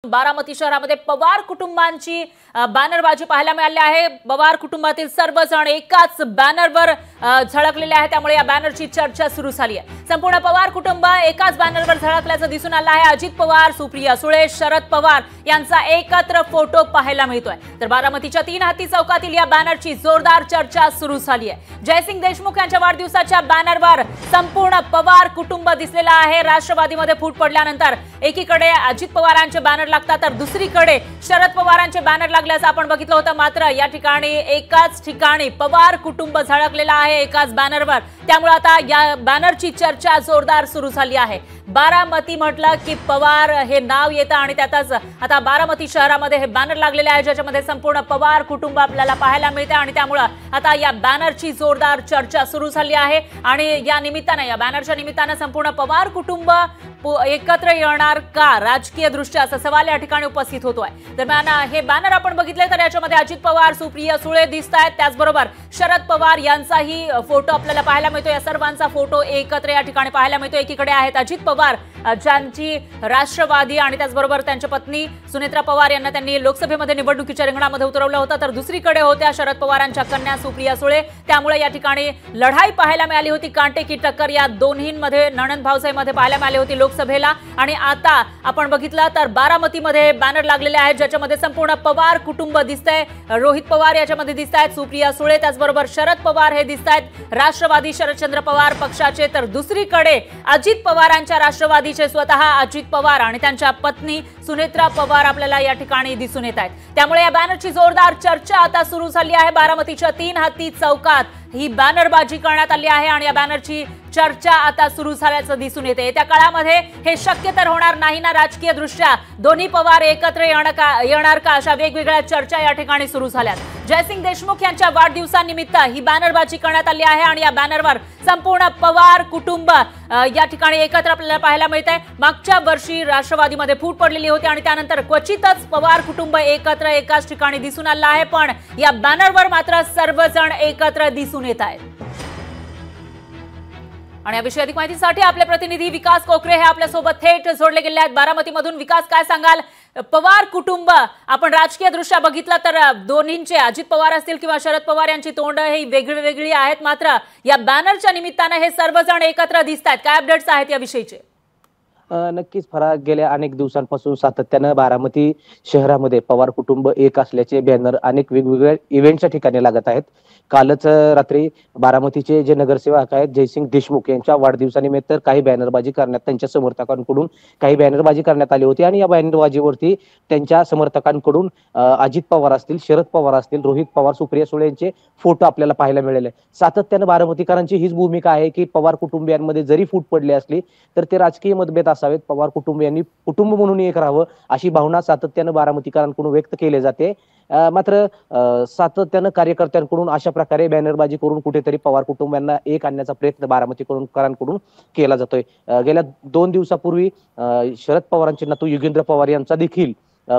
बारामती शहरामध्ये पवार कुटुंबांची बॅनरबाजी पाहायला मिळाली आहे। पवार कुटुंबातील सर्वजण एकाच बॅनरवर झळकलेले आहेत, त्यामुळे या बॅनरची चर्चा सुरू झाली आहे। संपूर्ण पवार कुटुंब एकाच बॅनरवर झळकल्याचं दिसून आलं आहे। अजित पवार, सुप्रिया सुळे, शरद पवार यांचा एकत्र फोटो पाहायला मिळतोय। तर बारामतीच्या 3 हत्ती चौकातील या बॅनरची जोरदार चर्चा सुरू झाली आहे। जयसिंग देशमुख यांच्या वाढदिवसाच्या बॅनरवर संपूर्ण पवार कुटुंब दिसलेला आहे। राष्ट्रवादीमध्ये फूट पडल्यानंतर एकीकडे अजित पवारांचे बॅनर लागतात, तर दुसरीकडे शरद पवारांचे बॅनर लागल्याचं आपण बघितलं होतं। मात्र या ठिकाणी एकाच ठिकाणी पवार कुटुंब झळकलेला आहे एकाच बॅनरवर, त्यामुळे आता या बॅनरची चर्चा जोरदार सुरू झाली आहे। बारामती म्हटलं की पवार हे नाव येतं आणि त्यातच आता बारामती शहरामध्ये हे बॅनर लागलेले आहे, ज्याच्यामध्ये संपूर्ण पवार कुटुंब आपल्याला पाहायला मिळते आणि त्यामुळे आता या बॅनरची जोरदार चर्चा सुरू झाली आहे। आणि या निमित्ताने, या बॅनरच्या निमित्ताने संपूर्ण पवार कुटुंब एकत्र येणार का राजकीय दृष्ट्या, असा सवाल या ठिकाणी उपस्थित होतोय। दरम्यान हे बॅनर आपण बघितले तर याच्यामध्ये अजित पवार, सुप्रिया सुळे दिसत आहेत, त्याचबरोबर शरद पवार यांचाही फोटो आपल्याला पाहायला मिळतो। या सर्वांचा फोटो एकत्र या ठिकाणी पाहायला मिळतो। एकीकडे आहेत अजित पवार, ज्यांची राष्ट्रवादी आणि त्याचबरोबर त्यांच्या पत्नी सुनेत्रा पवार यांना त्यांनी लोकसभेमध्ये निवडणुकीच्या रिंगणामध्ये उतरवलं होतं, तर दुसरीकडे होत्या शरद पवारांच्या कन्या सुप्रिया सुळे। त्यामुळे या ठिकाणी लढाई पाहायला मिळाली होती, कांटे की टक्कर या दोन्हींमध्ये, नणंद भाऊसाहेबमध्ये पाहायला मिळाली होती लोकसभेला। आणि आता आपण बघितलं तर बारामतीमध्ये बॅनर लागलेले आहेत, ज्याच्यामध्ये संपूर्ण पवार कुटुंब दिसतंय। रोहित पवार याच्यामध्ये दिसत आहेत, सुप्रिया सुळे, त्याचबरोबर शरद पवार हे दिसत आहेत राष्ट्रवादी शरदचंद्र पवार पक्षाचे, तर दुसरीकडे अजित पवारांच्या राष्ट्रवादीचे स्वतः अजित पवार आणि त्यांच्या पत्नी सुनेत्रा पवार आपल्याला या ठिकाणी दिसून येत आहेत। त्यामुळे या बॅनरची जोरदार चर्चा आता सुरू झाली आहे। बारामतीच्या 3 हत्ती चौकात ही बॅनरबाजी करण्यात आली आहे आणि या बॅनरची चर्चा आता सुरू झाल्याचं दिसून येते। येत्या काळामध्ये हे शक्य तर होणार नाही ना राजकीय दृष्ट्या, दोन्ही पवार एकत्र येणार का, अशा वेगवेगळ्या चर्चा या ठिकाणी सुरू झाल्यात। जयसिंग देशमुख यांच्या वाढदिवसानिमित्त ही बॅनरबाजी करण्यात आली आहे आणि या बॅनरवर संपूर्ण पवार कुटुंब या ठिकाणी एकत्र आपल्याला पाहायला मिळतंय। मागच्या वर्षी राष्ट्रवादीमध्ये फूट पडलेली होती आणि त्यानंतर क्वचितच पवार कुटुंब एकत्र एकाच ठिकाणी दिसून आलं आहे, पण या बॅनरवर मात्र सर्वजण एकत्र दिसून येत आहेत। आणि याविषयी अधिक माहितीसाठी आपले प्रतिनिधी विकास कोकरे हे आपल्या सोबत थेट जोडले गेले आहेत बारामतीमधून। विकास, काय सांगाल, पवार कुटुंब आपण राजकीय दृष्ट्या बघितलं तर दोन्हींचे, अजित पवार असतील किंवा शरद पवार यांची तोंड ही वेगळी आहेत, मात्र या बॅनरच्या निमित्ताने हे सर्वजण एकत्र दिसत आहेत, काय अपडेट्स आहेत याविषयीचे? नक्कीच फराग, गेल्या अनेक दिवसांपासून सातत्यानं बारामती शहरामध्ये पवार कुटुंब एक असल्याचे बॅनर अनेक वेगवेगळ्या इव्हेंटच्या ठिकाणी लागत आहेत। कालच रात्री बारामतीचे जे नगरसेवक आहेत जयसिंग देशमुख यांच्या वाढदिवसानिमित्त काही बॅनरबाजी करण्यात, त्यांच्या समर्थकांकडून काही बॅनरबाजी करण्यात आली होती आणि या बॅनरबाजीवरती त्यांच्या समर्थकांकडून अजित पवार असतील, शरद पवार असतील, रोहित पवार, सुप्रिया सुळे यांचे फोटो आपल्याला पाहायला मिळाले। सातत्यानं बारामतीकरांची हीच भूमिका आहे की पवार कुटुंबियांमध्ये जरी फूट पडली असली तर ते राजकीय मतभेद असावेत, पवार कुटुंबियांनी कुटुंब म्हणून एक राहावं, अशी भावना सातत्यानं बारामतीकरांकडून व्यक्त केली जाते। मात्र सातत्यानं कार्यकर्त्यांकडून अशा प्रकारे बॅनरबाजी करून कुठेतरी पवार कुटुंबियांना एक आणण्याचा प्रयत्न बारामतीकरांकडून केला जातोय। गेल्या 2 दिवसापूर्वी शरद पवारांचे नातू योगेंद्र पवार यांचा देखील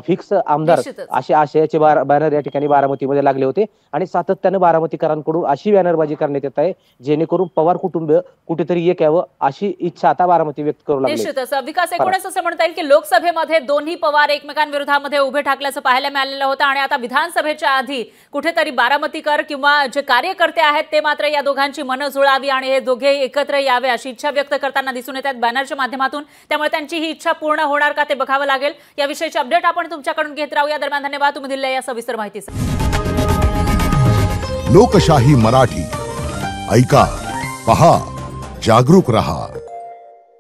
फिक्स आमदार अशा आशयाचे बॅनर या ठिकाणी बारामतीमध्ये लागले होते आणि सातत्यानं बारामतीकरांकडून अशी बॅनरबाजी करण्यात येत आहे जेणेकरून पवार कुटुंब कुठेतरी एक यावं, अशी इच्छा आता बारामती व्यक्त करू लागली। निश्चितच विकास, एकूणच असं म्हणता येईल की लोकसभेमध्ये दोन्ही पवार एकमेकांविरोधामध्ये उभे ठाकल्याचं पाहायला मिळालेलं होतं आणि आता विधानसभेच्या आधी कुठेतरी बारामतीकर किंवा जे कार्यकर्ते आहेत ते मात्र या दोघांची मनं जुळावी आणि हे दोघे एकत्र यावे अशी इच्छा व्यक्त करताना दिसून येत आहेत बॅनरच्या माध्यमातून। त्यामुळे त्यांची ही इच्छा पूर्ण होणार का ते बघावं लागेल। याविषयीचे अपडेट आपण तुमच्याकडून घेत राहूया। दरम्यान धन्यवाद तुम्ही दिलेल्या या सविस्तर माहितीसाठी। लोकशाही मराठी ऐका, पहा, जागरूक रहा।